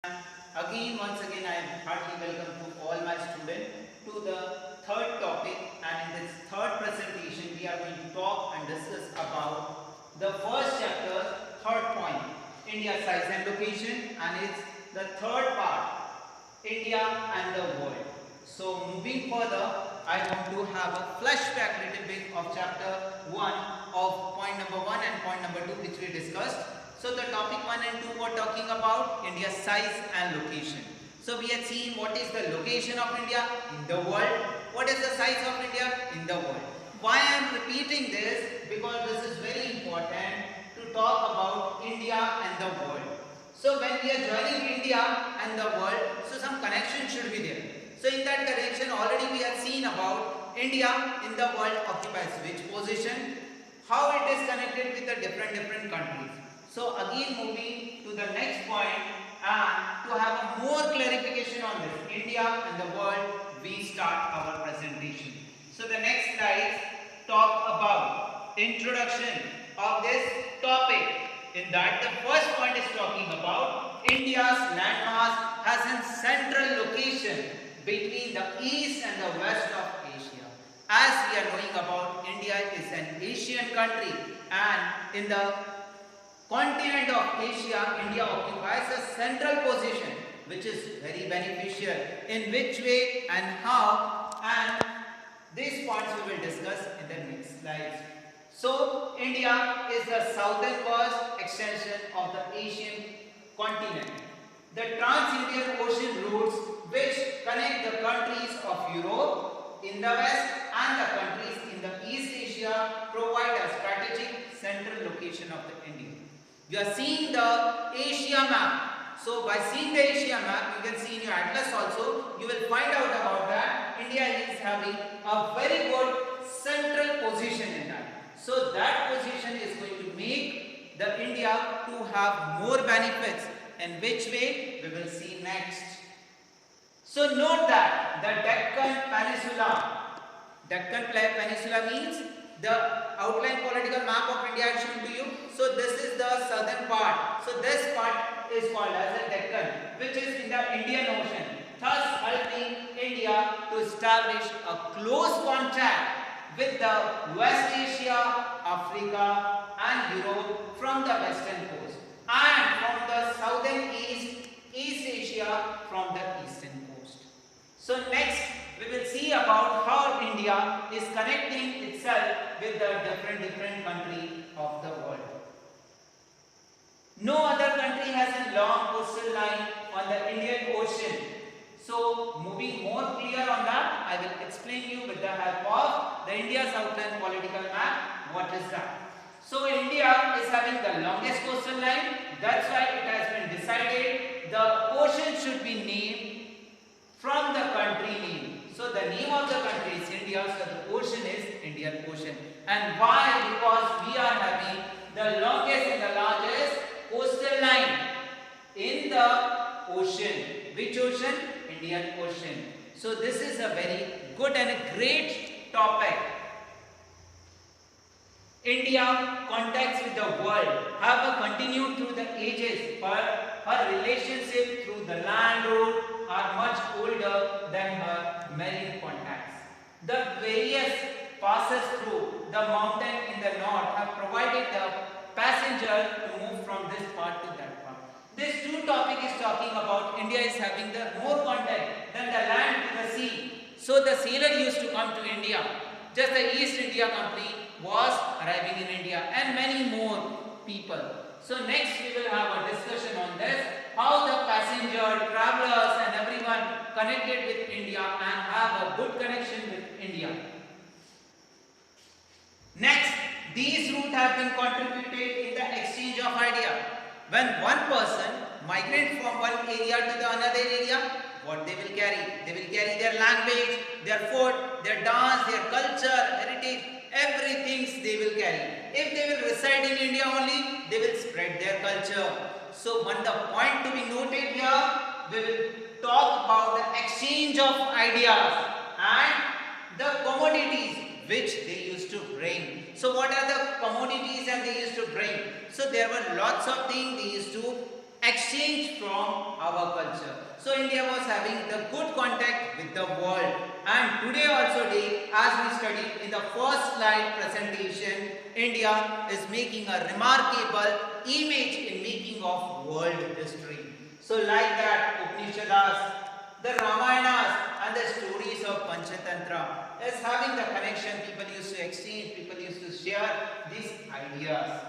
Once again, I heartily welcome to all my students to the third topic, and in this third presentation, we are going to talk and discuss about the first chapter, third point, India size and location, and it's the third part, India and the world. So, moving further, I want to have a flashback little bit of chapter 1 of point number 1 and point number 2, which we discussed. So the topic 1 and 2 were talking about India's size and location. So we had seen what is the location of India in the world, what is the size of India in the world. Why I am repeating this? Because this is very important to talk about India and the world. So when we are joining India and the world, so some connection should be there. So in that connection already we have seen about India in the world occupies which position, how it is connected with the different countries. So again moving to the next point, and to have a more clarification on this India and the world, we start our presentation. So the next slides talk about introduction of this topic. In that the first point is talking about India's landmass has a central location between the east and the west of Asia. As we are knowing about, India is an Asian country, and in the continent of Asia, India occupies a central position, which is very beneficial. In which way and how, and these points we will discuss in the next slides. So, India is the southernmost extension of the Asian continent. The Trans-Indian Ocean routes which connect the countries of Europe in the west and the countries in the East Asia provide a strategic central location of the India. You are seeing the Asia map. So by seeing the Asia map, you can see in your atlas also, you will find out about that India is having a very good central position in that. So that position is going to make the India to have more benefits. In which way? We will see next. So note that the Deccan Peninsula means the outline political map of India I shown to you. So this is the southern part. So this part is called as the Deccan, which is in the Indian Ocean, thus helping India to establish a close contact with the West Asia, Africa and Europe from the western coast, and from the southern East Asia from the eastern coast. So next we will see about how India is connecting itself with the different country of the world. No other country has a long coastal line on the Indian Ocean. So moving more clear on that, I will explain you with the help of the India's outline political map. What is that? So India is having the longest coastal line. That's why it has been decided the ocean should be named from the country name. So the name of the country is India, so the ocean is Indian Ocean. And why? Because we are having the longest and the largest coastal line in the ocean. Which ocean? Indian Ocean. So this is a very good and a great topic. India contacts with the world have continued through the ages, but her relationship through the land route are much older than her marine contacts. The various passes through the mountain in the north have provided the passenger to move from this part to that part. This two topic is talking about India is having the more contact than the land to the sea. So the sailor used to come to India. Just the East India Company was arriving in India, and many more people. So next we will have a discussion on this, how the passenger, travelers and everyone connected with India and have a good connection with India. Next, these routes have been contributed in the exchange of idea. When one person migrates from one area to the another area, what they will carry? They will carry their language, their food, their dance, their culture, heritage, everything they will carry. If they will reside in India only, they will spread their culture. So one the point to be noted here, we will talk about the exchange of ideas and the commodities which they used to bring. So what are the commodities that they used to bring? So there were lots of things they used to exchange from our culture. So India was having the good contact with the world, and today also day, as we studied in the first slide presentation, India is making a remarkable image in making of world history. So like that, Upanishads, the Ramayanas and the stories of Panchatantra is having the connection. People used to exchange, people used to share these ideas.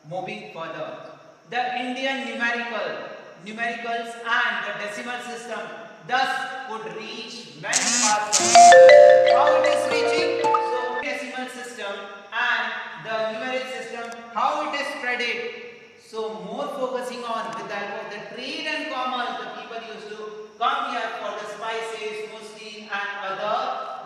Moving further, the Indian numericals and the decimal system thus could reach many parts of the world. How it is reaching? So decimal system and the numeric system, how it is spreaded. So more focusing on with the help of the trade and commerce, the people used to come here for the spices, muslin and other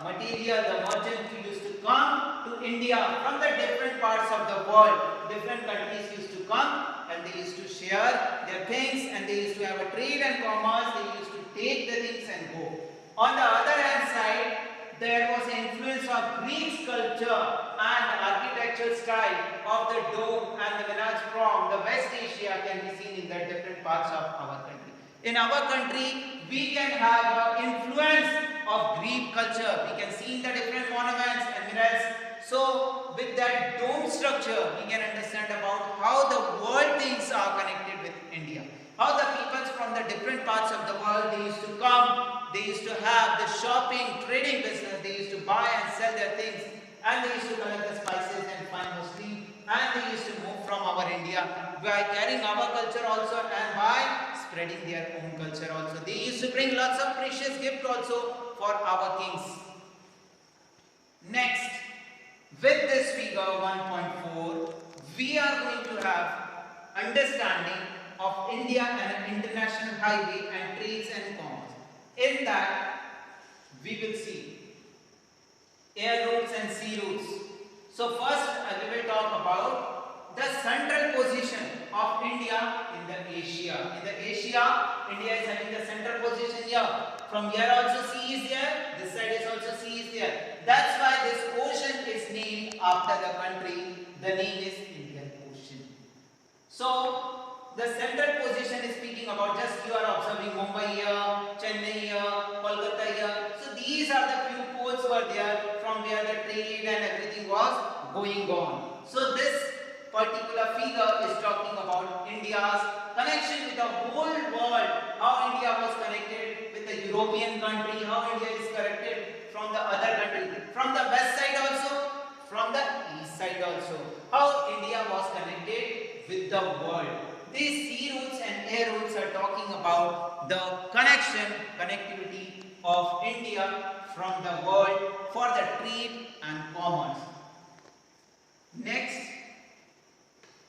material. The merchants used to come to India from the different parts of the world. Different countries used to come and they used to share their things, and they used to have a trade and commerce. They used to take the things and go. On the other hand side, there was an influence of Greek culture and architectural style of the dome and the minarets from the West Asia can be seen in the different parts of our country. In our country, we can have an influence of Greek culture. We can see in the different monuments and minarets. So with that dome structure, we can understand about how the world things are connected with India. How the peoples from the different parts of the world, they used to come, they used to have the shopping, trading business, they used to buy and sell their things, and they used to collect the spices and find muslin, and they used to move from our India by carrying our culture also and by spreading their own culture also. They used to bring lots of precious gifts also for our kings. Next, with this figure 1.4, we are going to have understanding of India and an international highway and trades and commerce. In that, we will see air routes and sea routes. So first, we will talk about the central position of India in the Asia. In the Asia, India is having the central position here. From here also sea is there. This side is also sea is there. That's why this ocean is named after the country. The name is Indian Ocean. So the central position is speaking about, just you are observing Mumbai here, Chennai here, Kolkata here. So these are the few ports were there from where the trade and everything was going on. So this particular figure is talking about India's connection with the whole world, how India was connected with the European country, how India is connected from the other country, from the west side also, from the east side also, how India was connected with the world. These sea routes and air routes are talking about the connectivity of India from the world for the trade and commerce. Next,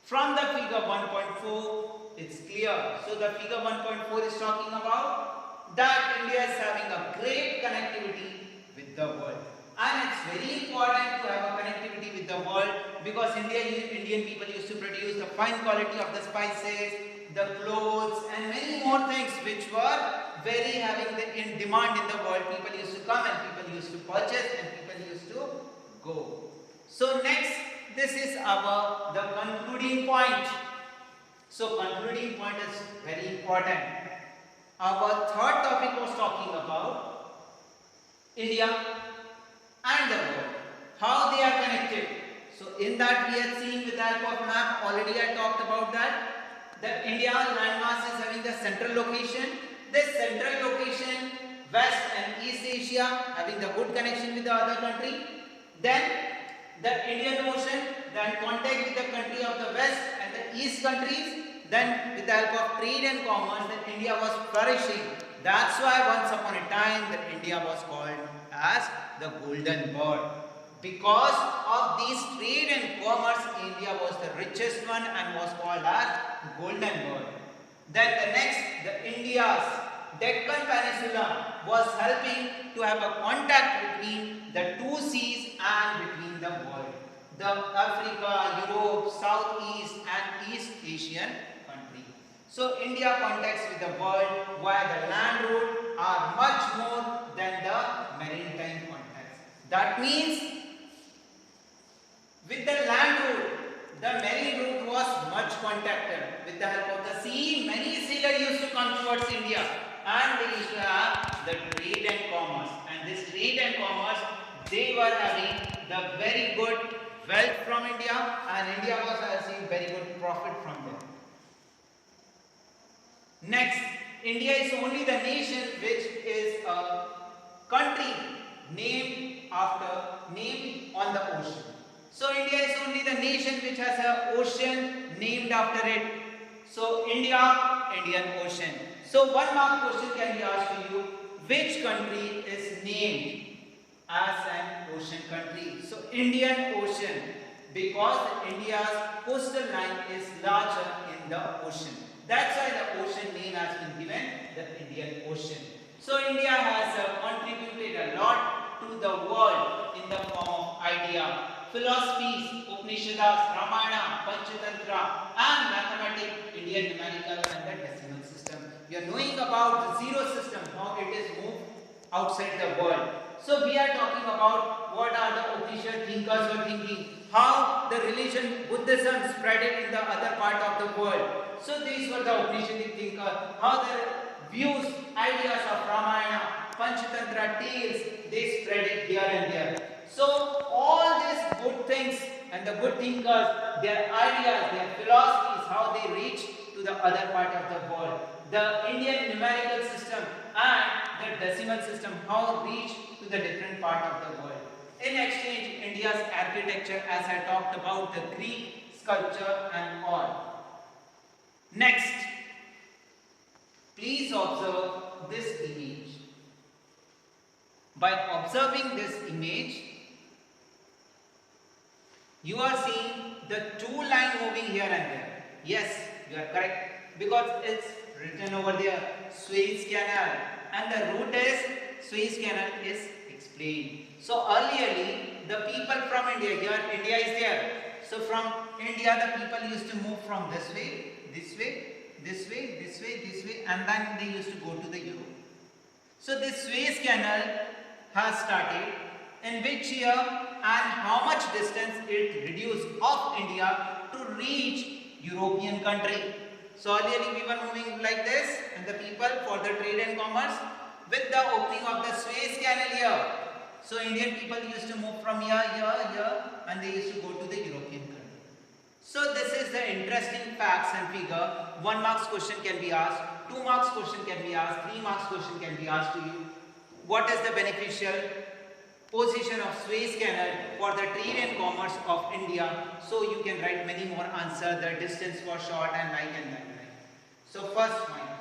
from the figure 1.4, it's clear. So the figure 1.4 is talking about that India is having a great connectivity with the world. And it's very important to have a connectivity with the world, because Indian people used to produce the fine quality of the spices, the clothes and many more things which were very having in demand in the world. People used to come and people used to purchase and people used to go. So next, this is the concluding point. So concluding point is very important. Our third topic was talking about India and the world, how they are connected. So in that we have seen with the help of map, already I talked about that. The India landmass is having the central location. This central location, West and East Asia, having the good connection with the other country. Then the Indian Ocean, then contact with the country of the West and the East countries. Then with the help of trade and commerce, that India was flourishing. That's why once upon a time that India was called as the golden bird. Because of these trade and commerce, India was the richest one and was called as golden bird. Then the next, the India's Deccan Peninsula was helping to have a contact between the two seas and between the world. The Africa, Europe, Southeast and East Asian country. So India contacts with the world via the land route are much more than the maritime contacts. That means with the land route, the marine route was much contacted with the help of the sea, many sailors used to come towards India, and they used to have the trade and commerce. And this trade and commerce, they were having the very good wealth from India, and India was having very good profit from them. Next, India is only the nation which is a country named on the ocean. So India is only the nation which has an ocean named after it. So India, Indian Ocean. So one mark question can be asked to you: which country is named as an ocean country? So Indian Ocean, because India's coastal line is larger in the ocean. That's why the ocean name has been given the Indian Ocean. So India has contributed a lot to the world in the form of idea, philosophies, Upanishads, Ramayana, Panchatantra, and mathematics, Indian numerical and the decimal system. We are knowing about the zero system, how it is moved outside the world. So we are talking about what are the Upanishad thinkers were thinking, how the religion Buddhism spread it in the other part of the world. So these were the Upanishadic thinkers, how their views, ideas of Ramayana, Panchatantra tales, they spread it here and there. So all these good things and the good thinkers, their ideas, their philosophies, how they reach to the other part of the world. The Indian numerical system and the decimal system, how reach to the different part of the world. In exchange, India's architecture, as I talked about, the Greek sculpture and all. Next, please observe this image. By observing this image, you are seeing the two lines moving here and there. Yes, you are correct, because it's written over there, Suez Canal, and the route is Suez Canal is explained. So earlierly, the people from India, here India is there. So from India, the people used to move from this way, this way, this way, this way, this way, and then they used to go to the Europe. So this Suez Canal has started, in which year and how much distance it reduced of India to reach European country. So earlier we were moving like this, and the people for the trade and commerce, with the opening of the Suez Canal here. So Indian people used to move from here, and they used to go to the European country. So this is the interesting facts and figure. 1 marks question can be asked, 2 marks question can be asked, 3 marks question can be asked to you. What is the beneficial position of Suez Canal for the trade and commerce of India? So you can write many more answers. The distance was short and like and like. So first point.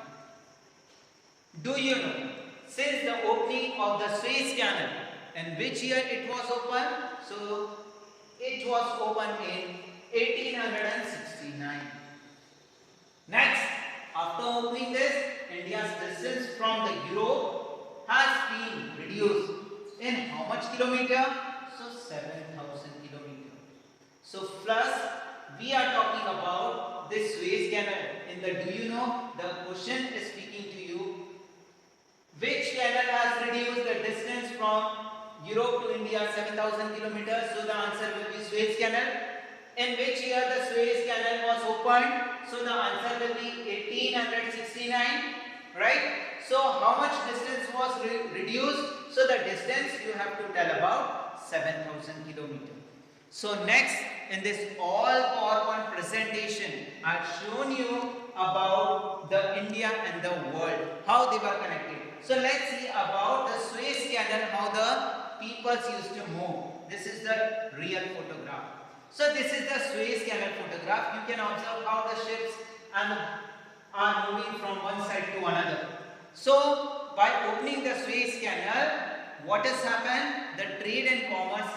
Do you know, since the opening of the Suez Canal, in which year it was open? So it was opened in 1869. Next, after opening this, India's distance from the Europe has been reduced in how much kilometer? So 7,000 kilometers. So plus we are talking about this Suez Canal. In the do you know, the question is speaking to you. Which canal has reduced the distance from Europe to India 7,000 kilometers? So the answer will be Suez Canal. In which year the Suez Canal was opened? So the answer will be 1869, right? So how much distance was reduced? So the distance you have to tell about 7,000 kilometers. So next, in this all PowerPoint presentation, I have shown you about the India and the world, how they were connected. So let's see about the Suez Canal, how the peoples used to move. This is the real photograph. So this is the Suez Canal photograph. You can observe how the ships are moving from one side to another. So by opening the Suez Canal, what has happened? The trade and commerce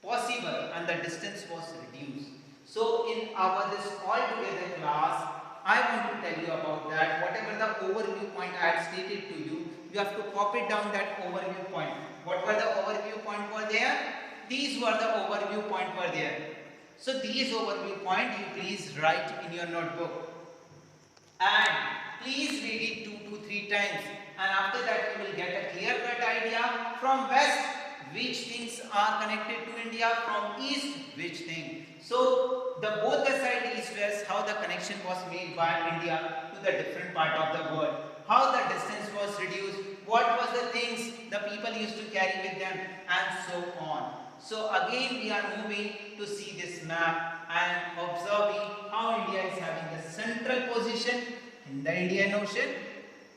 possible and the distance was reduced. So in our this all together class, I want to tell you about that. Whatever the overview point I had stated to you, you have to copy down that overview point. What were the overview point were there? These were the overview point were there. So these overview point you please write in your notebook. And please read it 2 to 3 times. And after that you will get a clear cut idea from west which things are connected to India, from east which thing. So the both the side east-west, how the connection was made by India to the different part of the world, how the distance was reduced, what was the things the people used to carry with them, and so on. So again we are moving to see this map and observing how India is having the central position in the Indian Ocean.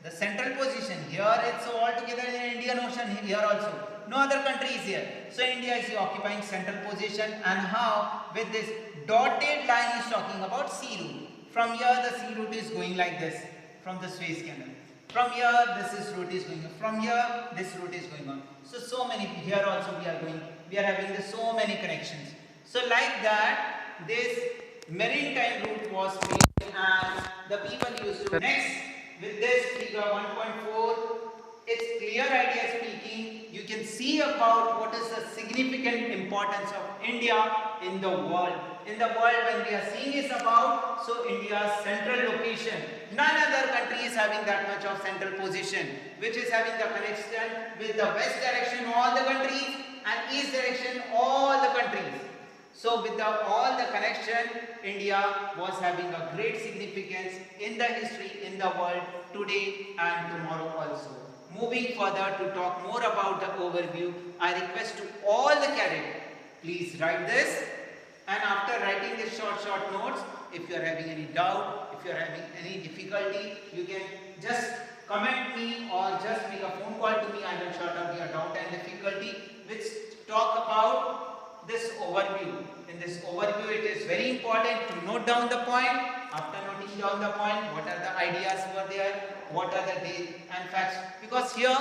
The central position here, it's all together in the Indian Ocean, here also. No other country is here. So India is occupying central position, and how with this dotted line is talking about sea route. From here the sea route is going like this from the Suez Canal. From here this route is going on. From here this route is going on. So many, here also we are having so many connections. So like that this maritime route was made, and the people used to. Next, with this figure 1.4, it's clear idea speaking. You can see about what is the significant importance of India in the world. In the world, when we are seeing is about, so India's central location. None other country is having that much of central position, which is having the connection with the west direction all the countries and east direction all the countries. So with all the connection, India was having a great significance in the history, in the world today and tomorrow also. Moving further to talk more about the overview, I request to all the cadets, please write this, and after writing this short notes, if you are having any doubt, if you are having any difficulty, you can just comment me or just make a phone call to me. I will sort out your doubt and difficulty, which talk about this overview. In this overview, it is very important to note down the point. After noting down the point, what are the ideas were there, what are the dates and facts, because here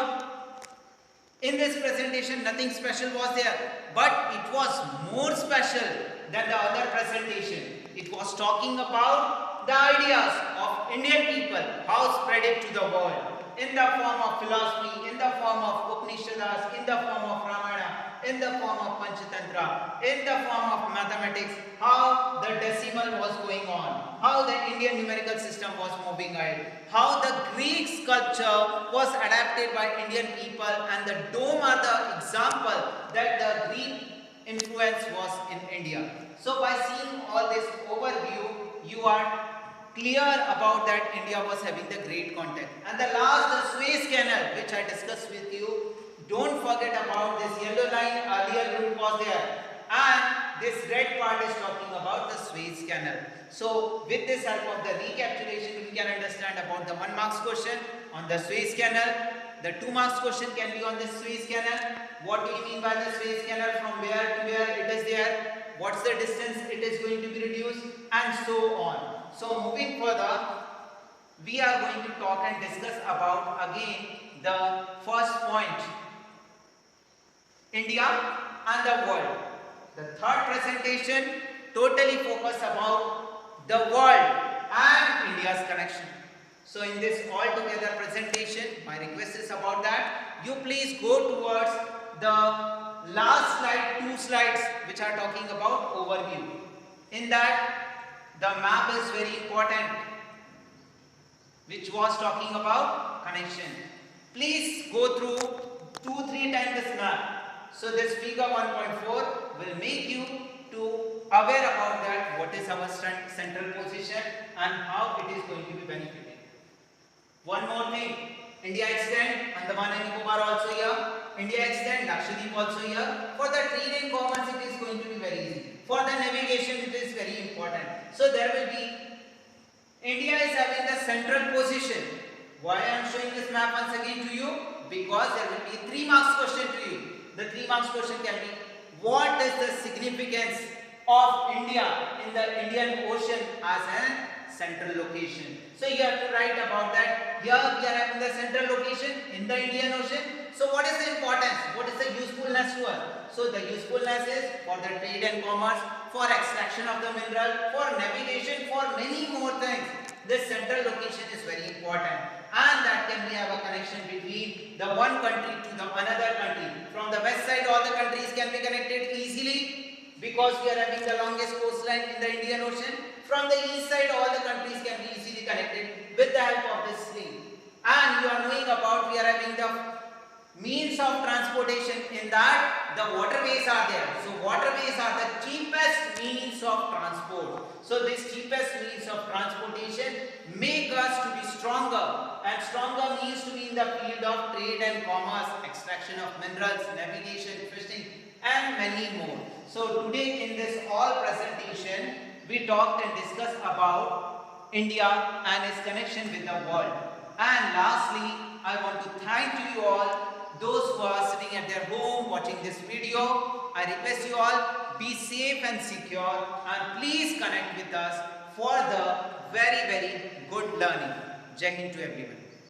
in this presentation nothing special was there, but it was more special than the other presentation. It was talking about the ideas of Indian people, how spread it to the world, in the form of philosophy, in the form of Upanishads, in the form of Ramayana, in the form of Panchatantra, in the form of mathematics, how the decimal was going on, how the Indian numerical system was moving ahead, how the Greek sculpture was adapted by Indian people, and the dome are the example that the Greek influence was in India. So by seeing all this overview, you are clear about that India was having the great contact. And the last, the Suez Canal, which I discussed with you. Don't forget about this yellow line, earlier route was there, and this red part is talking about the Suez Canal. So with this help of the recapitulation, we can understand about the 1 marks question on the Suez Canal. The 2 marks question can be on the Suez Canal. What do you mean by the Suez Canal? From where to where it is there? What's the distance it is going to be reduced? And so on. So moving further, we are going to talk and discuss about again the first point, India and the world. The third presentation totally focused about the world and India's connection. So in this all together presentation, my request is about that you please go towards the last slide, 2 slides which are talking about overview. In that the map is very important, which was talking about connection. Please go through 2-3 times this map. So this figure 1.4 will make you to aware about that what is our central position and how it is going to be benefiting. One more thing, India extend, Andaman and Nicobar also here, India extend, Lakshadweep also here. For the trade and commerce it is going to be very easy. For the navigation it is very important. So there will be, India is having the central position. Why I am showing this map once again to you? Because there will be 3 marks question to you. The 3 marks question can be, what is the significance of India in the Indian Ocean as a central location? So you have to write about that. Here we are having the central location in the Indian Ocean. So what is the importance? What is the usefulness to us? So the usefulness is for the trade and commerce, for extraction of the mineral, for navigation, for many more things. This central location is very important, and that can be have a connection between the one country to the another country. From the west side all the countries can be connected easily because we are having the longest coastline in the Indian Ocean. From the east side all the countries can be easily connected with the help of this link. And you are knowing about we are having the means of transportation, in that the waterways are there. So waterways are the cheapest means of transport. So this cheapest means of transportation make us to be stronger, and stronger means to be in the field of trade and commerce, extraction of minerals, navigation, fishing, and many more. So today in this all presentation we talked and discussed about India and its connection with the world. And lastly, I want to thank you all, those who are sitting at their home watching this video. I request you all, be safe and secure, and please connect with us for the very good learning. Jai Hind to everyone.